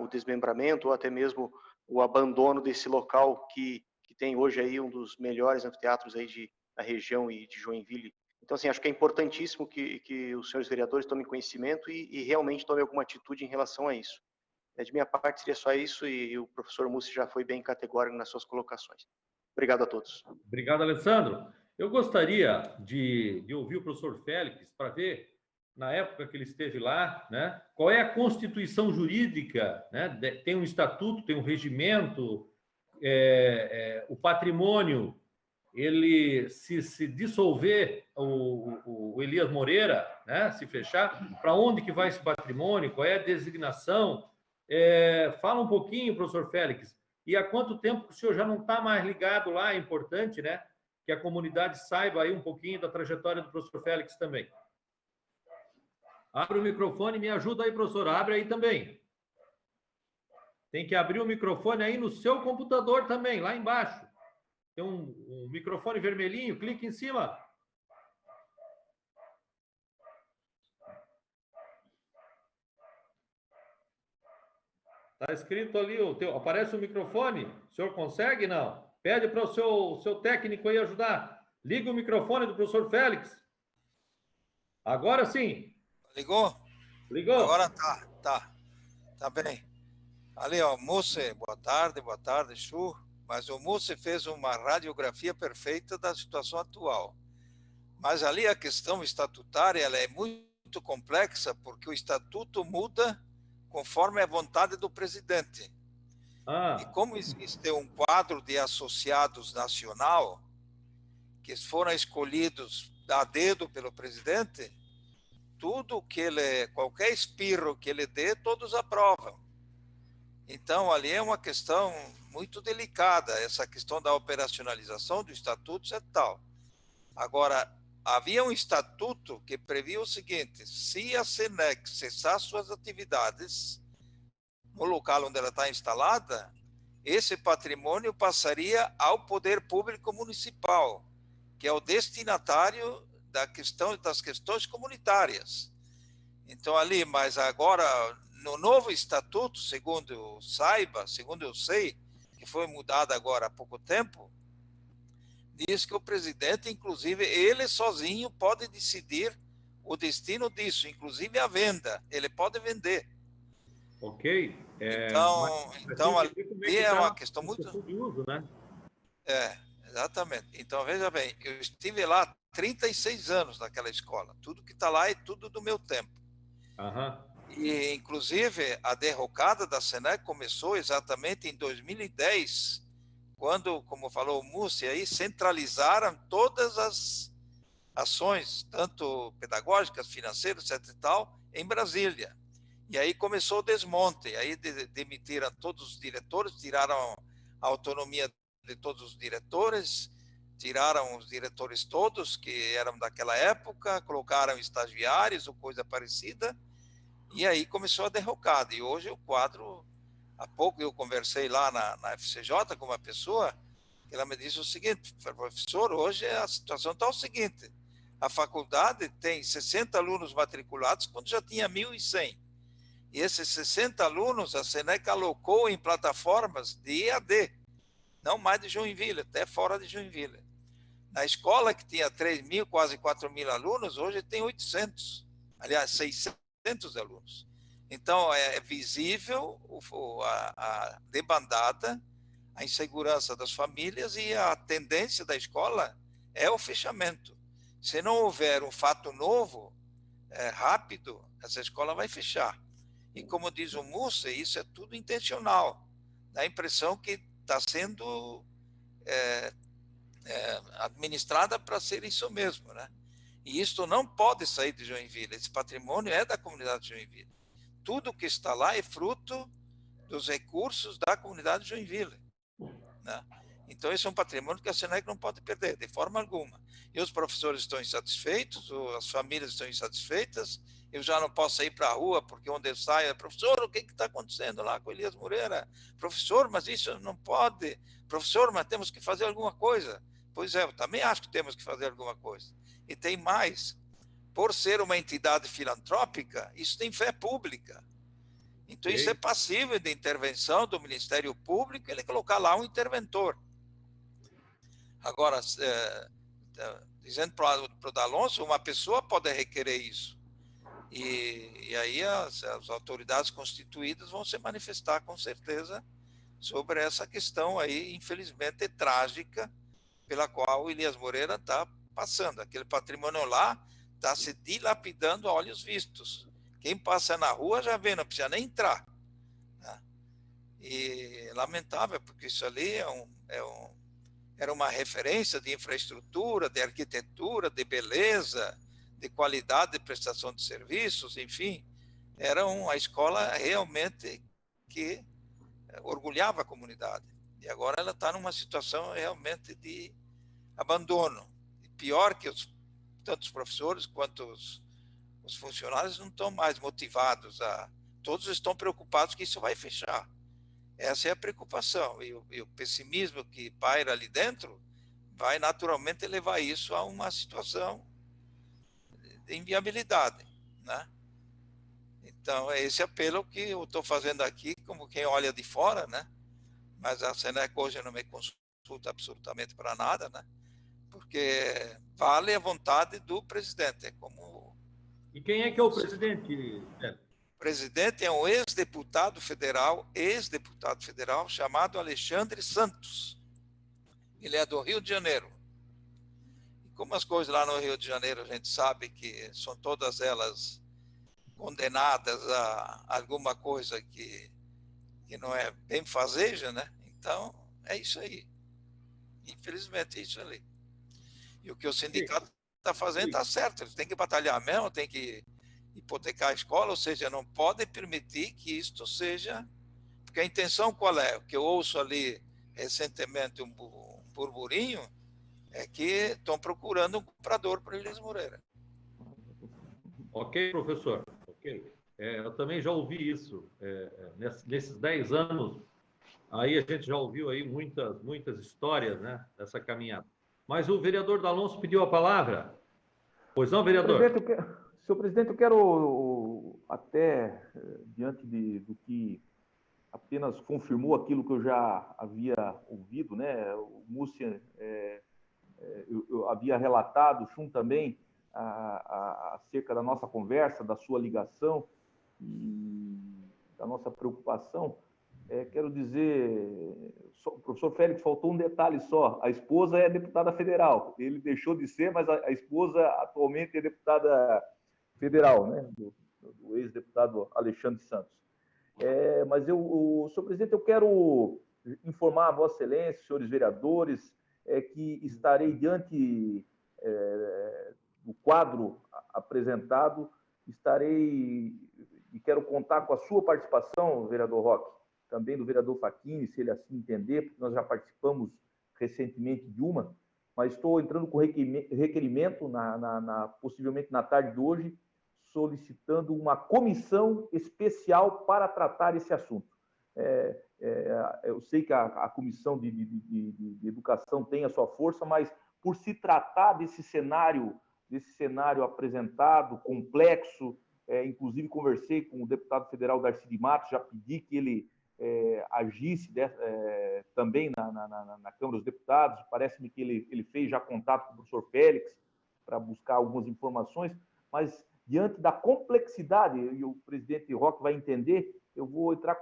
[SPEAKER 9] o desmembramento, ou até mesmo o abandono desse local que tem hoje aí um dos melhores anfiteatros aí da região e de Joinville. Então, assim, acho que é importantíssimo que os senhores vereadores tomem conhecimento e realmente tomem alguma atitude em relação a isso. De minha parte, seria só isso, e o professor Mussi já foi bem categórico nas suas colocações. Obrigado a todos.
[SPEAKER 1] Obrigado, Alessandro. Eu gostaria de ouvir o professor Félix para ver, na época que ele esteve lá, né, qual é a constituição jurídica, né, tem um estatuto, tem um regimento, o patrimônio, ele se dissolver, o Elias Moreira, né, se fechar, para onde que vai esse patrimônio, qual é a designação? Fala um pouquinho, professor Félix, e há quanto tempo que o senhor já não está mais ligado lá? É importante, né, que a comunidade saiba aí um pouquinho da trajetória do professor Félix também. Abre o microfone, me ajuda aí, professor. Abre aí também. Tem que abrir o microfone aí no seu computador também, lá embaixo. Tem um microfone vermelhinho, clique em cima. Está escrito ali, aparece o microfone. O senhor consegue? Não. Pede para o seu técnico aí ajudar. Liga o microfone do professor Félix. Agora sim.
[SPEAKER 7] Ligou?
[SPEAKER 1] Ligou.
[SPEAKER 7] Agora tá bem. Ali, ó, Mussi, boa tarde, Chu. Mas o Mussi fez uma radiografia perfeita da situação atual. Mas ali a questão estatutária ela é muito complexa, porque o estatuto muda conforme a vontade do presidente. E como existe um quadro de associados nacional, que foram escolhidos a dedo pelo presidente, tudo que qualquer espirro que ele dê, todos aprovam. Então, ali é uma questão muito delicada, essa questão da operacionalização do estatuto e tal. Agora, havia um estatuto que previa o seguinte: se a SENEC cessar suas atividades no local onde ela está instalada, esse patrimônio passaria ao poder público municipal, que é o destinatário das questões comunitárias. Então, ali, mas agora, no novo estatuto, segundo eu sei, que foi mudado agora há pouco tempo, diz que o presidente, inclusive, ele sozinho pode decidir o destino disso, inclusive a venda. Ele pode vender.
[SPEAKER 1] Ok.
[SPEAKER 7] Então ali é uma questão muito...
[SPEAKER 1] de uso, né?
[SPEAKER 7] Exatamente. Então, veja bem, eu estive lá 36 anos naquela escola. Tudo que está lá é tudo do meu tempo. E, inclusive, a derrocada da SENEC começou exatamente em 2010, quando, como falou o Mussi, aí centralizaram todas as ações, tanto pedagógicas, financeiras, etc. e tal, em Brasília. E aí começou o desmonte. Aí demitiram todos os diretores, tiraram a autonomia de todos os diretores, tiraram os diretores todos que eram daquela época, colocaram estagiários ou coisa parecida, e aí começou a derrocada. E hoje o quadro, há pouco eu conversei lá na FCJ com uma pessoa, que ela me disse o seguinte: professor, hoje a situação está o seguinte, a faculdade tem 60 alunos matriculados quando já tinha 1.100. E esses 60 alunos a SENEC alocou em plataformas de EAD, não mais de Joinville, até fora de Joinville. Na escola que tinha 3.000, quase 4.000 alunos, hoje tem 800, aliás, 600 alunos. Então, é visível a debandada, a insegurança das famílias, e a tendência da escola é o fechamento. Se não houver um fato novo, rápido, essa escola vai fechar. E como diz o Mussi, isso é tudo intencional. Dá a impressão que está sendo administrada para ser isso mesmo, né? E isto não pode sair de Joinville. Esse patrimônio é da comunidade de Joinville. Tudo que está lá é fruto dos recursos da comunidade de Joinville, né? Então, esse é um patrimônio que a SENEC não pode perder, de forma alguma. E os professores estão insatisfeitos, as famílias estão insatisfeitas, eu já não posso sair para a rua, porque onde eu saio é, professor, o que está acontecendo lá com Elias Moreira? Professor, mas isso não pode. Professor, mas temos que fazer alguma coisa. Pois é, eu também acho que temos que fazer alguma coisa. E tem mais. Por ser uma entidade filantrópica, isso tem fé pública. Então, isso é passível de intervenção do Ministério Público, ele colocar lá um interventor. Agora, dizendo para o D'Alonso, uma pessoa pode requerer isso. E aí as autoridades constituídas vão se manifestar, com certeza, sobre essa questão aí, infelizmente, trágica, pela qual o Elias Moreira está passando. Aquele patrimônio lá está se dilapidando a olhos vistos. Quem passa na rua já vê, não precisa nem entrar, né? E é lamentável, porque isso ali era uma referência de infraestrutura, de arquitetura, de beleza, de qualidade de prestação de serviços, enfim. Era uma escola realmente que orgulhava a comunidade. E agora ela está numa situação realmente de abandono. E pior que tanto os professores quanto os funcionários não estão mais motivados todos estão preocupados que isso vai fechar. Essa é a preocupação. E o pessimismo que paira ali dentro vai naturalmente levar isso a uma situação de inviabilidade, né? Então, é esse apelo que eu estou fazendo aqui, como quem olha de fora, né? Mas a SENEC hoje não me consulta absolutamente para nada, né? Porque vale a vontade do presidente.
[SPEAKER 1] E quem é que é o presidente?
[SPEAKER 7] O presidente é um ex-deputado federal, chamado Alexandre Santos. Ele é do Rio de Janeiro. E como as coisas lá no Rio de Janeiro, a gente sabe que são todas elas condenadas a alguma coisa que não é bem fazeja, né? Então, é isso aí. Infelizmente, é isso ali. E o que o sindicato está fazendo está certo. Eles têm que batalhar mesmo, tem que hipotecar a escola, ou seja, não pode permitir que isto seja... Porque a intenção qual é? O que eu ouço ali recentemente um burburinho é que estão procurando um comprador para Elias Moreira.
[SPEAKER 1] Ok, professor. Ok. Eu também já ouvi isso. Nesses 10 anos, aí a gente já ouviu aí muitas histórias, né, dessa caminhada. Mas o vereador D'Alonso pediu a palavra. Pois não, vereador?
[SPEAKER 2] Senhor presidente, eu quero, até diante do que apenas confirmou aquilo que eu já havia ouvido, né? O Múcia, eu havia relatado junto também acerca da nossa conversa, da sua ligação e da nossa preocupação. Quero dizer, o professor Félix, faltou um detalhe só. A esposa é deputada federal. Ele deixou de ser, mas a esposa atualmente é deputada federal, né? Do ex-deputado Alexandre Santos. Mas senhor presidente, eu quero informar a Vossa Excelência, senhores vereadores, que estarei diante do quadro apresentado, e quero contar com a sua participação, vereador Roque, também do vereador Facchini, se ele assim entender, porque nós já participamos recentemente de uma, mas estou entrando com requerimento, possivelmente na tarde de hoje, solicitando uma comissão especial para tratar esse assunto. Eu sei que a comissão de educação tem a sua força, mas por se tratar desse cenário apresentado, complexo, inclusive conversei com o deputado federal Darcy de Matos, já pedi que ele agisse também na Câmara dos Deputados. Parece-me que ele fez já contato com o professor Félix para buscar algumas informações, mas diante da complexidade, e o presidente Roque vai entender, eu vou entrar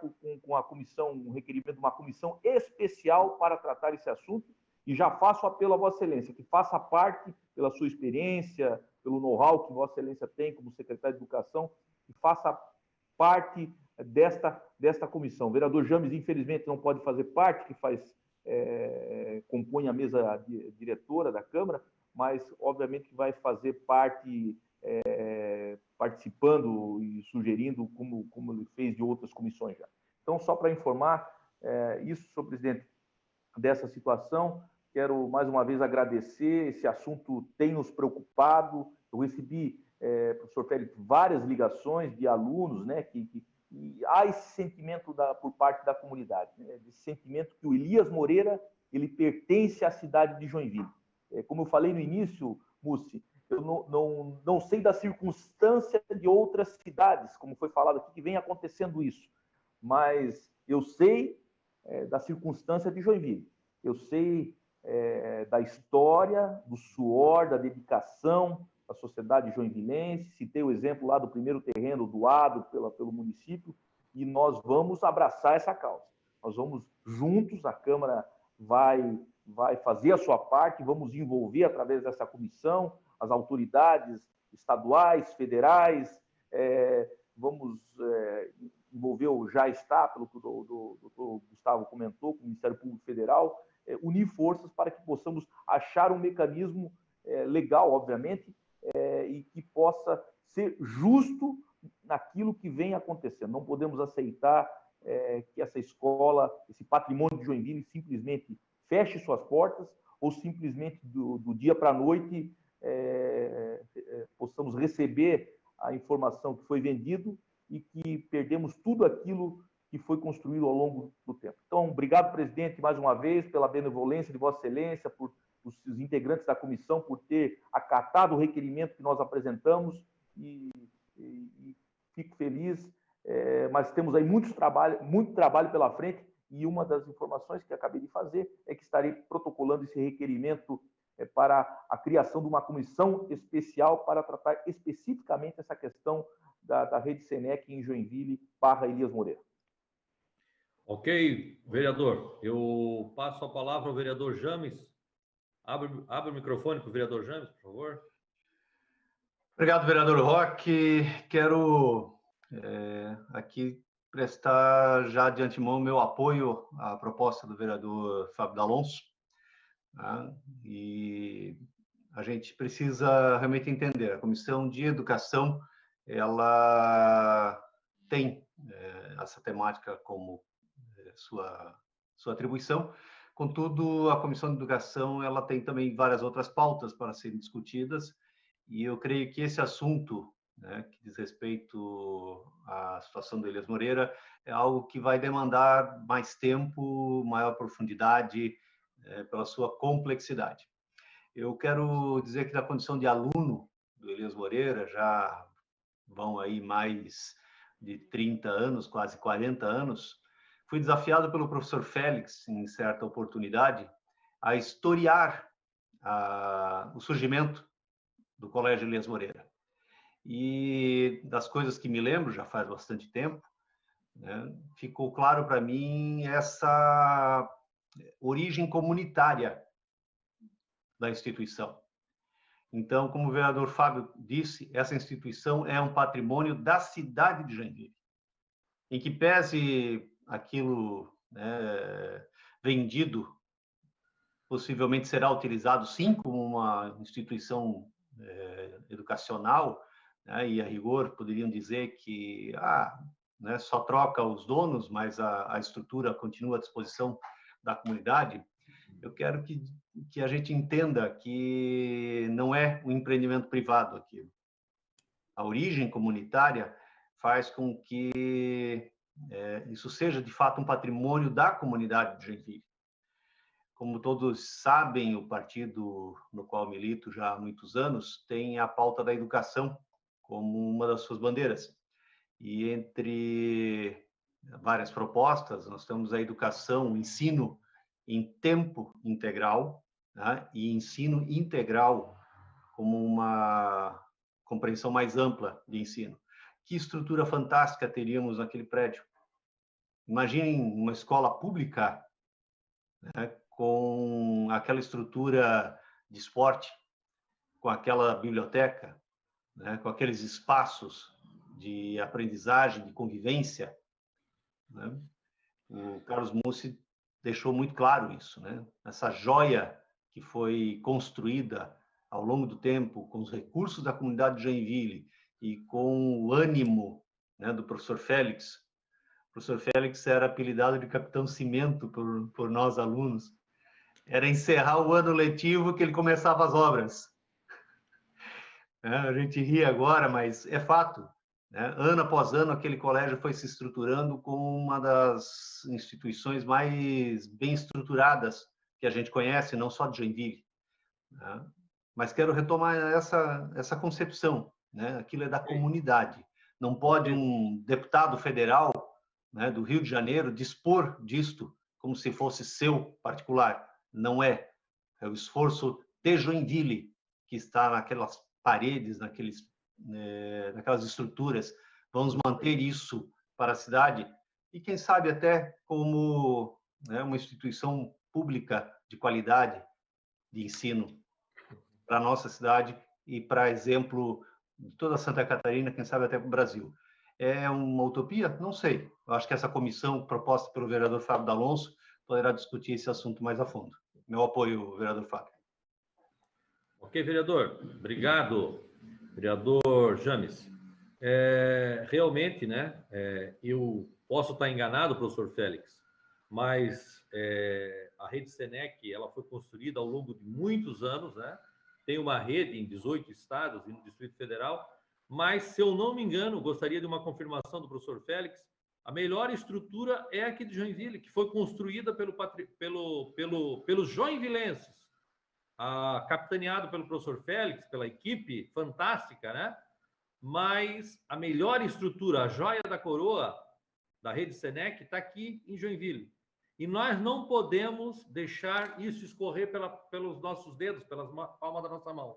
[SPEAKER 2] com a comissão, um requerimento de uma comissão especial para tratar esse assunto, e já faço apelo a Vossa Excelência, que faça parte, pela sua experiência, pelo know-how que Vossa Excelência tem como secretário de Educação, que faça parte desta comissão. O vereador James, infelizmente, não pode fazer parte, que compõe a mesa diretora da Câmara, mas, obviamente, que vai fazer parte, participando e sugerindo, como ele fez de outras comissões já. Então, só para informar isso, senhor presidente, dessa situação, quero mais uma vez agradecer. Esse assunto tem nos preocupado. Eu recebi, professor Félix, várias ligações de alunos, né, e há esse sentimento por parte da comunidade, né, esse sentimento que o Elias Moreira ele pertence à cidade de Joinville. Como eu falei no início, Mussi, eu não sei da circunstância de outras cidades, como foi falado aqui, que vem acontecendo isso, mas eu sei da circunstância de Joinville. Eu sei da história, do suor, da dedicação da sociedade joinvilense. Citei o exemplo lá do primeiro terreno doado pelo município, e nós vamos abraçar essa causa. Nós vamos juntos, a Câmara vai fazer a sua parte, vamos envolver através dessa comissão as autoridades estaduais, federais, vamos envolver, já está, pelo que o doutor Gustavo comentou, com o Ministério Público Federal, unir forças para que possamos achar um mecanismo legal, obviamente, e que possa ser justo naquilo que vem acontecendo. Não podemos aceitar que essa escola, esse patrimônio de Joinville, simplesmente feche suas portas, ou simplesmente do dia para a noite possamos receber a informação que foi vendido e que perdemos tudo aquilo que foi construído ao longo do tempo. Então, obrigado, presidente, mais uma vez, pela benevolência de Vossa Excelência, por os integrantes da comissão, por ter acatado o requerimento que nós apresentamos, e fico feliz, mas temos aí muito trabalho pela frente, e uma das informações que acabei de fazer é que estarei protocolando esse requerimento para a criação de uma comissão especial para tratar especificamente essa questão da rede Senec em Joinville / Elias Moreira.
[SPEAKER 1] Ok, vereador. Eu passo a palavra ao vereador James. Abre o microfone para o vereador James, por favor.
[SPEAKER 4] Obrigado, vereador Roque. Quero aqui prestar já de antemão meu apoio à proposta do vereador Fábio D'Alonso. Tá? E a gente precisa realmente entender, a Comissão de Educação, ela tem essa temática como sua atribuição. Contudo, a Comissão de Educação, ela tem também várias outras pautas para serem discutidas, e eu creio que esse assunto, né, que diz respeito à situação do Elias Moreira, é algo que vai demandar mais tempo, maior profundidade, pela sua complexidade. Eu quero dizer que na condição de aluno do Elias Moreira, já vão aí mais de 30 anos, quase 40 anos, fui desafiado pelo professor Félix, em certa oportunidade, a historiar o surgimento do Colégio Elias Moreira. E das coisas que me lembro, já faz bastante tempo, né, ficou claro para mim essa origem comunitária da instituição. Então, como o vereador Fábio disse, essa instituição é um patrimônio da cidade de Joinville, em que pese aquilo, né, vendido, possivelmente será utilizado sim como uma instituição educacional, né, e a rigor poderiam dizer que né, só troca os donos, mas a estrutura continua à disposição da comunidade. Eu quero que a gente entenda que não é um empreendimento privado aquilo. A origem comunitária faz com que isso seja, de fato, um patrimônio da comunidade de Joinville. Como todos sabem, o partido no qual milito já há muitos anos tem a pauta da educação como uma das suas bandeiras. E entre várias propostas, nós temos a educação, o ensino em tempo integral, né, e ensino integral como uma compreensão mais ampla de ensino. Que estrutura fantástica teríamos naquele prédio. Imaginem uma escola pública, né, com aquela estrutura de esporte, com aquela biblioteca, né, com aqueles espaços de aprendizagem, de convivência, né? O Carlos Mussi deixou muito claro isso, né? Essa joia que foi construída ao longo do tempo com os recursos da comunidade de Joinville e com o ânimo, né, do professor Félix. O professor Félix era apelidado de Capitão Cimento por nós alunos. Era encerrar o ano letivo que ele começava as obras. A gente ri agora, mas é fato, né? Ano após ano, aquele colégio foi se estruturando como uma das instituições mais bem estruturadas que a gente conhece, não só de Joinville, né? Mas quero retomar essa concepção, né? Aquilo é da comunidade. Não pode um deputado federal, né, do Rio de Janeiro dispor disto como se fosse seu particular. Não é. É o esforço de Joinville que está naquelas paredes, naquelas estruturas. Vamos manter isso para a cidade e, quem sabe, até como, né, uma instituição pública de qualidade de ensino para a nossa cidade e para exemplo de toda Santa Catarina, quem sabe até para o Brasil. É uma utopia? Não sei. Eu acho que essa comissão proposta pelo vereador Fábio D'Alonso poderá discutir esse assunto mais a fundo. Meu apoio, vereador Fábio.
[SPEAKER 1] Ok, vereador. Obrigado, vereador James. Realmente, né, eu posso estar enganado, professor Félix, mas a rede Senec, ela foi construída ao longo de muitos anos, né? Tem uma rede em 18 estados e no Distrito Federal, mas, se eu não me engano, gostaria de uma confirmação do professor Félix, a melhor estrutura é aqui de Joinville, que foi construída pelos joinvilenses, capitaneado pelo professor Félix, pela equipe fantástica, né? Mas a melhor estrutura, a joia da coroa da rede Senec, está aqui em Joinville. E nós não podemos deixar isso escorrer pelos nossos dedos, pelas palmas da nossa mão.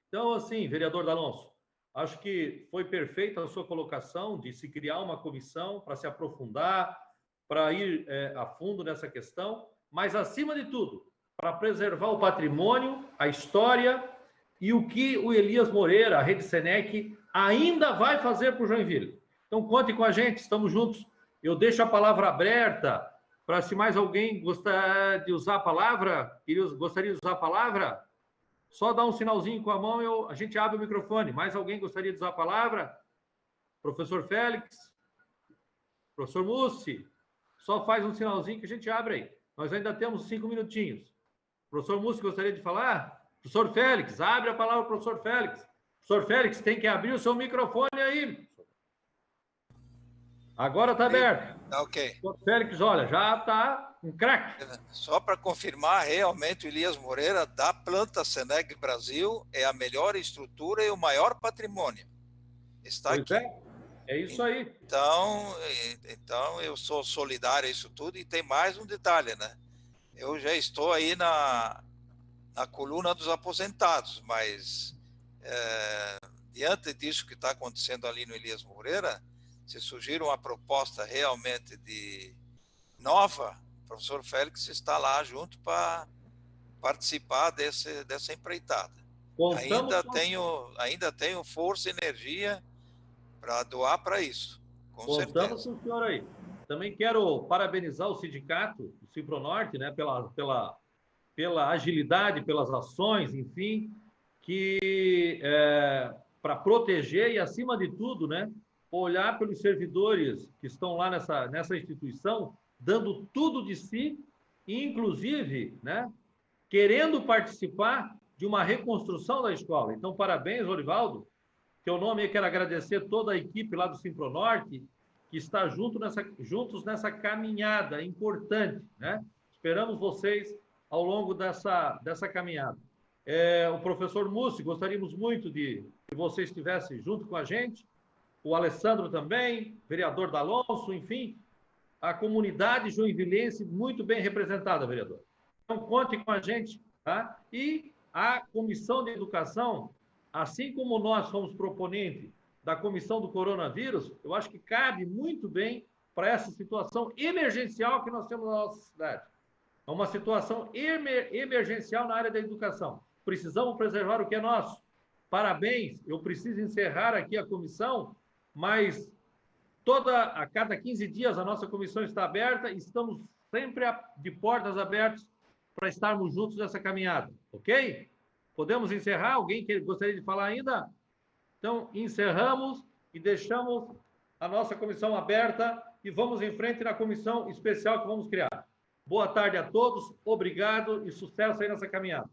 [SPEAKER 1] Então, assim, vereador D'Alonso, acho que foi perfeita a sua colocação de se criar uma comissão para se aprofundar, para ir a fundo nessa questão, mas, acima de tudo, para preservar o patrimônio, a história e o que o Elias Moreira, a Rede Senec, ainda vai fazer para o Joinville. Então, conte com a gente, estamos juntos. Eu deixo a palavra aberta para, se mais alguém gostaria de usar a palavra, gostaria de usar a palavra, só dá um sinalzinho com a mão, a gente abre o microfone. Mais alguém gostaria de usar a palavra? Professor Félix? Professor Mussi? Só faz um sinalzinho que a gente abre aí. Nós ainda temos 5 minutinhos. Professor Mussi gostaria de falar? Professor Félix, abre a palavra, professor Félix. Professor Félix, tem que abrir o seu microfone aí. Agora está aberto.
[SPEAKER 7] Ok.
[SPEAKER 1] Professor Félix, olha, já está um craque.
[SPEAKER 7] Só para confirmar, realmente, o Elias Moreira, da planta Senec Brasil, é a melhor estrutura e o maior patrimônio. Está
[SPEAKER 1] pois
[SPEAKER 7] aqui.
[SPEAKER 1] É isso aí.
[SPEAKER 7] Então, eu sou solidário a isso tudo. E tem mais um detalhe, né? Eu já estou aí na coluna dos aposentados, mas diante disso que está acontecendo ali no Elias Moreira, se surgir uma proposta realmente nova, o professor Félix está lá junto para participar dessa empreitada. Ainda tenho força e energia para doar para isso, com certeza.
[SPEAKER 1] Contamos com o senhor aí. Também quero parabenizar o sindicato, o Simpronorte, né, pela agilidade, pelas ações, enfim, que para proteger e, acima de tudo, né, olhar pelos servidores que estão lá nessa instituição, dando tudo de si, inclusive, né, querendo participar de uma reconstrução da escola. Então, parabéns, Orivaldo. Teu nome, eu quero agradecer toda a equipe lá do Simpronorte, que está juntos nessa caminhada importante, né? Esperamos vocês ao longo dessa caminhada. O professor Mussi, gostaríamos muito de que você estivesse junto com a gente, o Alessandro também, vereador D'Alonso, enfim, a comunidade joinvilense muito bem representada, vereador. Então, conte com a gente, tá? E a Comissão de Educação, assim como nós fomos proponentes da Comissão do Coronavírus, eu acho que cabe muito bem para essa situação emergencial que nós temos na nossa cidade. É uma situação emergencial na área da educação. Precisamos preservar o que é nosso. Parabéns, eu preciso encerrar aqui a comissão, mas a cada 15 dias a nossa comissão está aberta e estamos sempre de portas abertas para estarmos juntos nessa caminhada, ok? Podemos encerrar? Alguém que gostaria de falar ainda? Então, encerramos e deixamos a nossa comissão aberta e vamos em frente na comissão especial que vamos criar. Boa tarde a todos, obrigado e sucesso aí nessa caminhada.